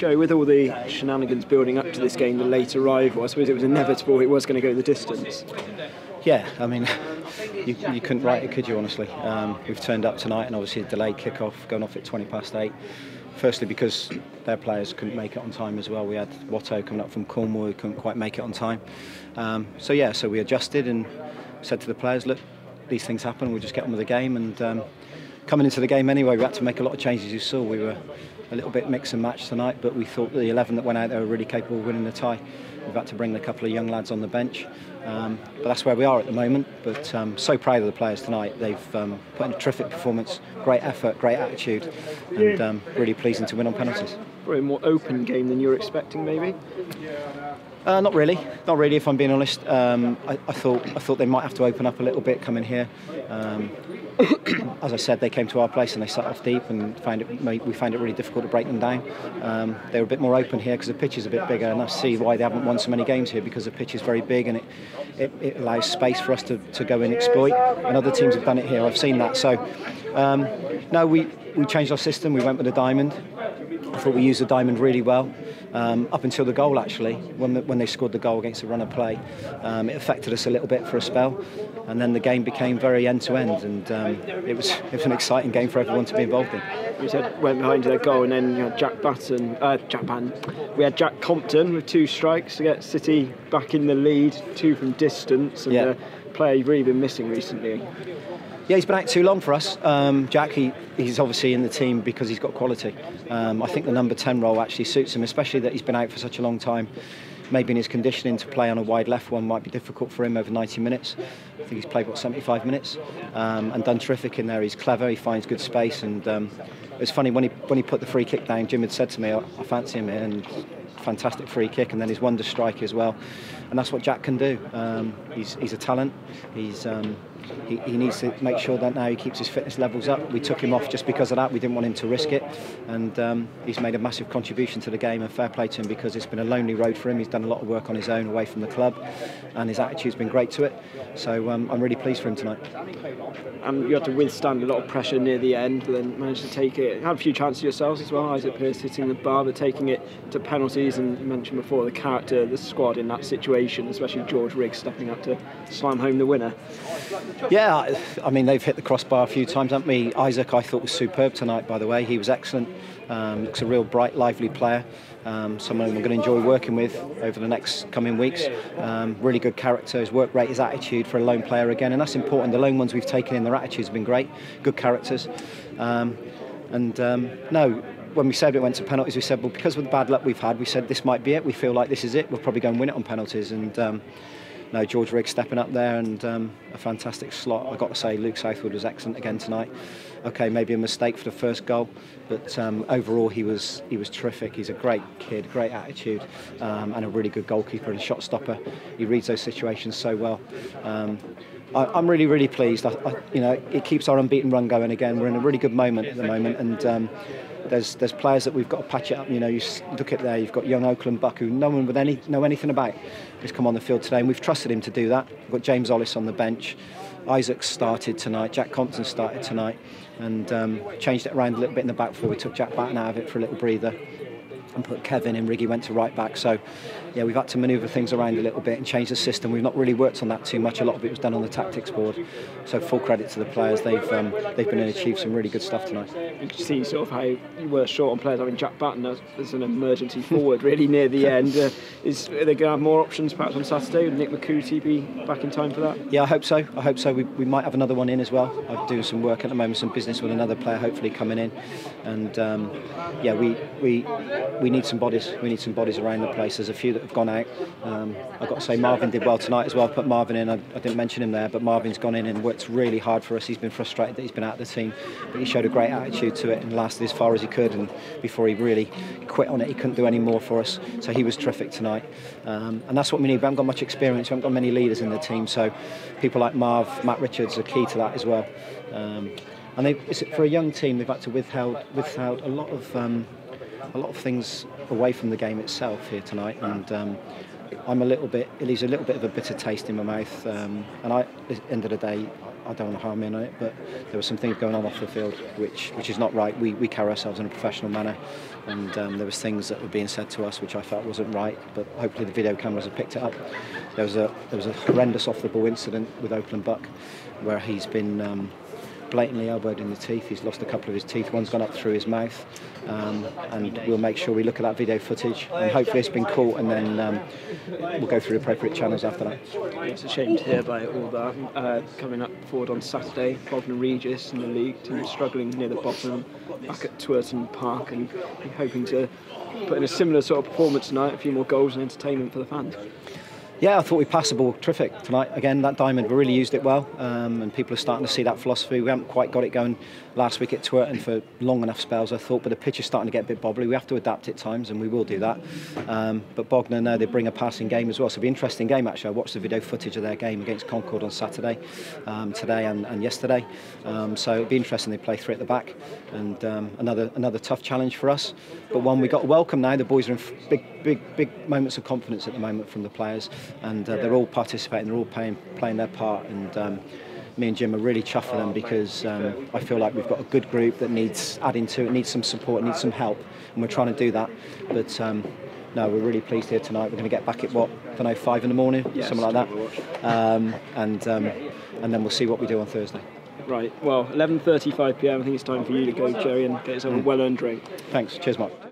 Joe, with all the shenanigans building up to this game, the late arrival, I suppose it was inevitable it was going to go the distance. Yeah, I mean, you couldn't write it, could you, honestly? We've turned up tonight and obviously a delayed kick-off, going off at 8:20. Firstly, because their players couldn't make it on time as well. We had Watto coming up from Cornwall who couldn't quite make it on time. So we adjusted and said to the players, look, these things happen, we'll just get on with the game. And coming into the game anyway, we had to make a lot of changes. You saw we were a little bit mix and match tonight, but we thought the 11 that went out there were really capable of winning the tie. We've had to bring a couple of young lads on the bench, but that's where we are at the moment. But so proud of the players tonight. They've put in a terrific performance, great effort, great attitude, and really pleasing to win on penalties. Probably a more open game than you were expecting, maybe? Not really, if I'm being honest. I thought they might have to open up a little bit coming here. As I said, they came to our place and they sat off deep and we found it really difficult to break them down. They were a bit more open here because the pitch is a bit bigger, and I see why they haven't won so many games here, because the pitch is very big and it allows space for us to go and exploit, and other teams have done it here. I've seen that. So no, we changed our system. We went with a diamond. I thought we used the diamond really well up until the goal, actually. When they scored the goal against the run of play, it affected us a little bit for a spell, and then the game became very end-to-end, and it was an exciting game for everyone to be involved in. You said went behind their goal, and then you had we had Jack Compton with 2 strikes to get City back in the lead, 2 from distance, and the player you've really been missing recently. Yeah, he's been out too long for us. Jack, he's obviously in the team because he's got quality. I think the number 10 role actually suits him, especially that he's been out for such a long time. Maybe in his conditioning to play on a wide left one might be difficult for him over 90 minutes. I think he's played, 75 minutes and done terrific in there. He's clever, he finds good space, and it was funny when he put the free kick down, Jim had said to me, I fancy him here, and fantastic free kick, and then his wonder strike as well. And that's what Jack can do. He's a talent. He needs to make sure that now he keeps his fitness levels up. We took him off just because of that. We didn't want him to risk it, and he's made a massive contribution to the game, and fair play to him, because it's been a lonely road for him. He's done a lot of work on his own away from the club, and his attitude's been great to it. So I'm really pleased for him tonight. And you had to withstand a lot of pressure near the end, but then managed to take it. Had a few chances yourselves as well. Isaac Pearce hitting the bar, but taking it to penalties. And you mentioned before the character of the squad in that situation, especially George Riggs stepping up to slam home the winner. Yeah, I mean, they've hit the crossbar a few times, haven't we? Isaac, I thought, was superb tonight, by the way. He was excellent. Looks a real bright, lively player. Someone we're going to enjoy working with over the next coming weeks. Really good character, his work rate, his attitude for a lone player again, and that's important. The lone ones we've taken in, their attitudes have been great, good characters. No, when we said it went to penalties, we said, well, because of the bad luck we've had, we said this might be it. We feel like this is it. We'll probably go and win it on penalties. And no, George Riggs stepping up there, and a fantastic slot. I've got to say, Luke Southwood was excellent again tonight. Okay, maybe a mistake for the first goal, but overall he was terrific. He's a great kid, great attitude, and a really good goalkeeper and shot stopper. He reads those situations so well. I'm really, really pleased. It keeps our unbeaten run going again. We're in a really good moment at the moment, and there's players that we've got to patch it up. You look at there, you've got young Oakland Buck, who no one would know anything about, who's come on the field today, and we've trusted him to do that. We've got James Ollis on the bench. Isaac started tonight, Jack Compton started tonight, and changed it around a little bit in the back four. We took Jack Batten out of it for a little breather and put Kevin in. Riggy went to right back. So yeah, we've had to manoeuvre things around a little bit and change the system. We've not really worked on that too much. A lot of it was done on the tactics board. So full credit to the players. They've been able to achieve some really good stuff tonight. You could see sort of how you were short on players. I mean, Jack Batten as an emergency forward really near the end. Are they going to have more options perhaps on Saturday? Would Nick McCooty be back in time for that? Yeah, I hope so. We might have another one in as well. I'm doing some work at the moment, some business with another player hopefully coming in. And yeah, we need some bodies. We need some bodies around the place. There's a few that have gone out. I've got to say Marvin did well tonight as well. I put Marvin in. I didn't mention him there, but Marvin's gone in and worked really hard for us. He's been frustrated that he's been out of the team, but he showed a great attitude to it and lasted as far as he could. And before he really quit on it, he couldn't do any more for us. So he was terrific tonight. And that's what we need. We haven't got much experience. We haven't got many leaders in the team. So people like Matt Richards are key to that as well. And for a young team, they've had to withheld a lot of things away from the game itself here tonight, and it leaves a little bit of a bitter taste in my mouth. And at the end of the day, I don't want to harm in on it, but there were some things going on off the field which is not right. We carry ourselves in a professional manner, and there was things that were being said to us which I felt wasn't right, but hopefully the video cameras have picked it up. There was a horrendous off the ball incident with Oakland Buck where he's been blatantly elbowed in the teeth. He's lost a couple of his teeth. One's gone up through his mouth, and we'll make sure we look at that video footage, and hopefully it's been caught, and then we'll go through the appropriate channels after that. It's a shame to hear about all that. Coming up forward on Saturday, Bognor Regis in the league, team struggling near the bottom, back at Twerton Park, and hoping to put in a similar sort of performance tonight, a few more goals and entertainment for the fans. Yeah, I thought we passed the ball terrific tonight. Again, that diamond, we really used it well, and people are starting to see that philosophy. We haven't quite got it going last week at Twerton for long enough spells, I thought, but the pitch is starting to get a bit bobbly. We have to adapt at times, and we will do that. But Bognor, now they bring a passing game as well, so it'll be an interesting game actually. I watched the video footage of their game against Concord on Saturday, today and yesterday. So it'll be interesting. They play three at the back, and another tough challenge for us, but one we got to welcome now. The boys are in big moments of confidence at the moment from the players, and they're all participating, they're all playing their part, and me and Jim are really chuffed for them, because I feel like we've got a good group that needs adding to it, needs some support, needs some help, and we're trying to do that. But no, we're really pleased here tonight. We're going to get back at 5 in the morning, yes, something like that, and then we'll see what we do on Thursday. Right, well, 11:35 p.m. I think it's time for you to go, Jerry, and get yourself a well-earned drink. Thanks, cheers Mark.